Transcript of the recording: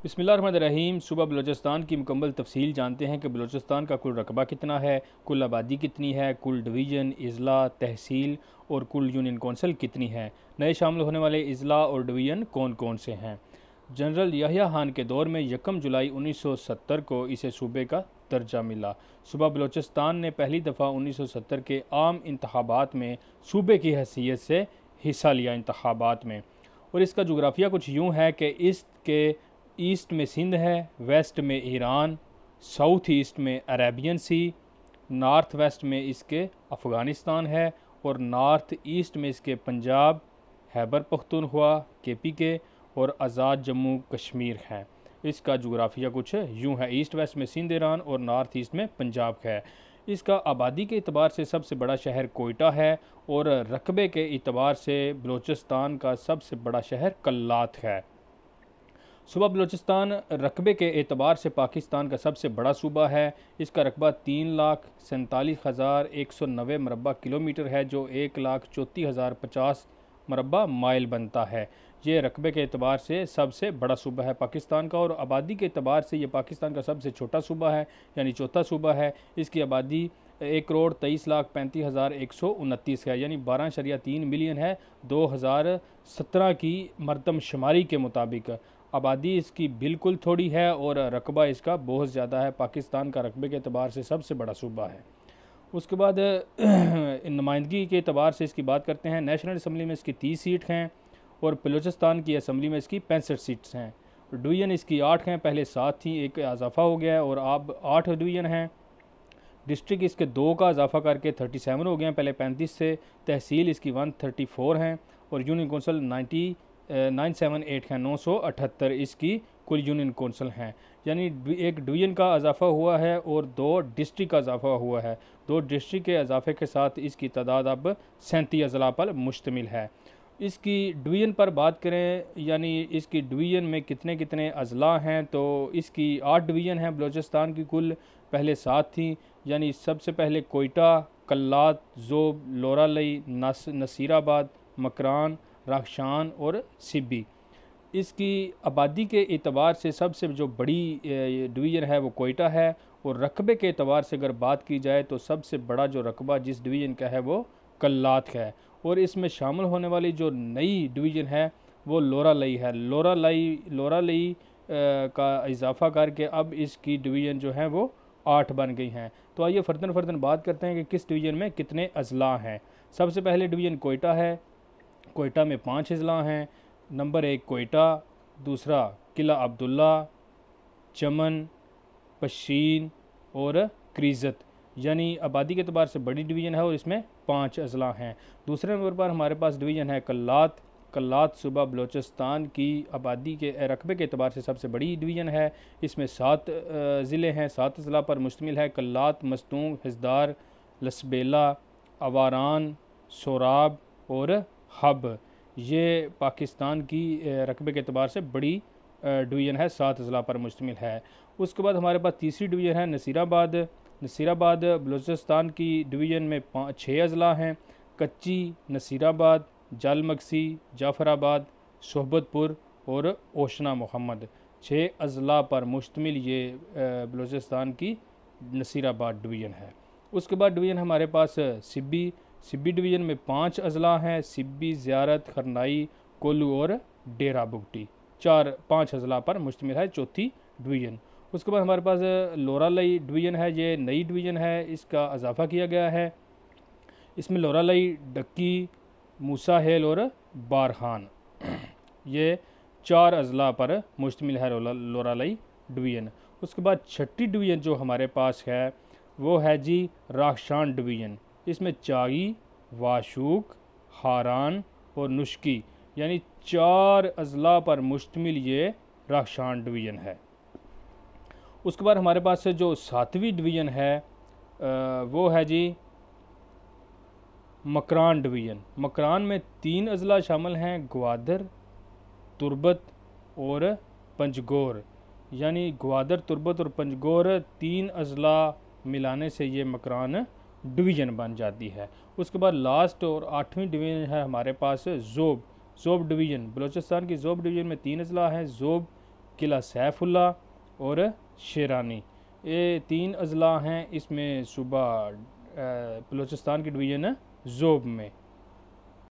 बिस्मिल्लाहिर्रहमानिर्रहीम। सुबह बलूचिस्तान की मुकम्मल तफसील जानते हैं कि बलूचिस्तान का कुल रकबा कितना है, कुल आबादी कितनी है, कुल डिवीज़न, अज़ला, तहसील और कुल यूनियन कौंसिल कितनी है। नए शामिल होने वाले अज़ला और डिवीज़न कौन कौन से हैं। जनरल याहिया खान के दौर में 1 जुलाई 1970 को इसे सूबे का दर्जा मिला। सुबह बलूचिस्तान ने पहली दफ़ा 1970 के आम इंतखाबात में सूबे की हैसियत से हिस्सा लिया इंतखाबात में। और इसका जोग्राफिया कुछ यूँ है कि ईस्ट में सिंध है, वेस्ट में ईरान, साउथ ईस्ट में अरेबियन सी, नॉर्थ वेस्ट में इसके अफ़गानिस्तान है और नॉर्थ ईस्ट में इसके पंजाब, खैबर पख्तूनख्वा, KPK और आज़ाद जम्मू कश्मीर हैं। इसका जोग्राफिया कुछ यूँ है, ईस्ट वेस्ट में सिंध ईरान और नॉर्थ ईस्ट में पंजाब है। इसका आबादी के अतबार से सबसे बड़ा शहर कोयटा है और रकबे के अतबार से बलूचिस्तान का सबसे बड़ा शहर कल्लात है। सूबा बलूचिस्तान रकबे के एतबार से पाकिस्तान का सबसे बड़ा सूबा है। इसका रकबा 3,47,190 मरबा किलोमीटर है, जो 1,34,050 मरबा माइल बनता है। ये रकबे के एतबार से सबसे बड़ा सूबा है पाकिस्तान का, और आबादी के एतबार से ये पाकिस्तान का सबसे छोटा सूबा है, यानी चौथा सूबा है। इसकी आबादी 1,23,35,129 है, यानी 12.3 मिलियन है 2017 की मरदमशुमारी के मुताबिक। आबादी इसकी बिल्कुल थोड़ी है और रकबा इसका बहुत ज़्यादा है। पाकिस्तान का रकबे के अतबार से सबसे बड़ा सूबा है। उसके बाद नुमाइंदगी के अतबार से इसकी बात करते हैं। नेशनल असम्बली में इसकी 30 सीट हैं और बलूचिस्तान की असम्बली में इसकी 65 सीट्स हैं। डिवीज़न इसकी 8 हैं, पहले 7 थी, एक इजाफा हो गया है और अब 8 डिवीज़न हैं। डिस्ट्रिक्ट इसके 2 का इजाफा करके 37 हो गए हैं, पहले 35 से। तहसील इसकी 134 हैं और यूनियन कौंसिल 978 हैं, 978 इसकी कुल यूनियन कौंसिल हैं। यानी एक डिवीज़न का इजाफा हुआ है और 2 डिस्ट्रिक्ट का इजाफा हुआ है। 2 डिस्ट्रिक्ट के इजाफे के साथ इसकी तादाद अब 37 अजला पर मुश्तमिल है। इसकी डिवीज़न पर बात करें, यानी इसकी डिवीज़न में कितने कितने अजला हैं, तो इसकी 8 डिवीज़न हैं बलूचिस्तान की कुल, पहले 7 थी। यानी सबसे पहले कोयटा, कल्लात, जोब, लोरालई, नसीराबाद, मकरान, राखशान और सिब्बी। इसकी आबादी के एतबार से सबसे जो बड़ी डिवीज़न है वो कोयटा है, और रकबे के एतबार से अगर बात की जाए तो सबसे बड़ा जो रकबा जिस डिवीज़न का है वो कल्लात है। और इसमें शामिल होने वाली जो नई डिवीज़न है वो लोरालई है। लोरालई का इजाफा करके अब इसकी डिवीज़न जो है वो 8 बन गई हैं। तो आइए फ़र्दन बात करते हैं कि किस डिवीज़न में कितने अजला हैं। सबसे पहले डिवीज़न कोयटा है। कोयटा में 5 अजला हैं। नंबर 1 कोयटा, दूसरा किला अब्दुल्ला, चमन, पशीन और क्रीज़त। यानी आबादी के अतबार से बड़ी डिवीज़न है और इसमें 5 अजला हैं। दूसरे नंबर पर हमारे पास डिवीज़न है कल्लात। कल्लात सूबा बलूचिस्तान की आबादी के रकबे के अतबार से सबसे बड़ी डिवीज़न है। इसमें 7 ज़िले हैं, 7 अजला पर मुश्तमिल है। कल्लात, मस्तूंग, हिजदार, लसबेला, अवारान, सोराब और हब। ये पाकिस्तान की रकबे के अतबार से बड़ी डिवीज़न है, 7 अजला पर मुश्तमिल है। उसके बाद हमारे पास तीसरी डिवीज़न है नसीराबाद। नसीराबाद बलूचिस्तान की डिवीज़न में 6 अजला हैं। कच्ची, नसीराबाद, जालमगसी, जाफराबाद, सोहबतपुर और ओशना मोहम्मद। 6 अजला पर मुश्तमिल ये बलूचिस्तान की नसीराबाद डिवीज़न है। उसके बाद डिवीज़न हमारे पास सिब्बी। सिब्बी डिवीज़न में 5 अजला हैं। सिब्बी, ज़ियारत, खरनाई, कोलू और डेरा बुगटी। 5 अजला पर मुश्तमिल है चौथी डिवीज़न। उसके बाद हमारे पास लोरालई डिवीज़न है। ये नई डिवीज़न है, इसका इजाफा किया गया है। इसमें लोरालई, डक्की, मूसा हेल और बारहान, ये 4 अजला पर मुश्तमिल है लोरालई डिवीज़न। उसके बाद छठी डिवीज़न जो हमारे पास है वो है जी राखशान डिवीज़न। इसमें चागी, वाशूक, हारान और नुश्की, यानी 4 अजला पर मुश्तमिल ये राखशान डिवीज़न है। उसके बाद हमारे पास जो 7वीं डिवीज़न है वो है जी मकरान डिवीज़न। मकरान में 3 अजला शामिल हैं, ग्वादर, तुर्बत और पंजगोर। यानी ग्वादर, तुर्बत और पंजगोर 3 अजला मिलाने से ये मकरान डिवीज़न बन जाती है। उसके बाद लास्ट और 8वीं डिवीज़न है हमारे पास जोब डिवीज़न। बलूचिस्तान की जोब डिवीज़न में 3 अजला हैं, जोब, किला सैफुल्ला और शेरानी। ये 3 अजला हैं इसमें। सूबा बलूचिस्तान की डिवीज़न है ज़ोब में।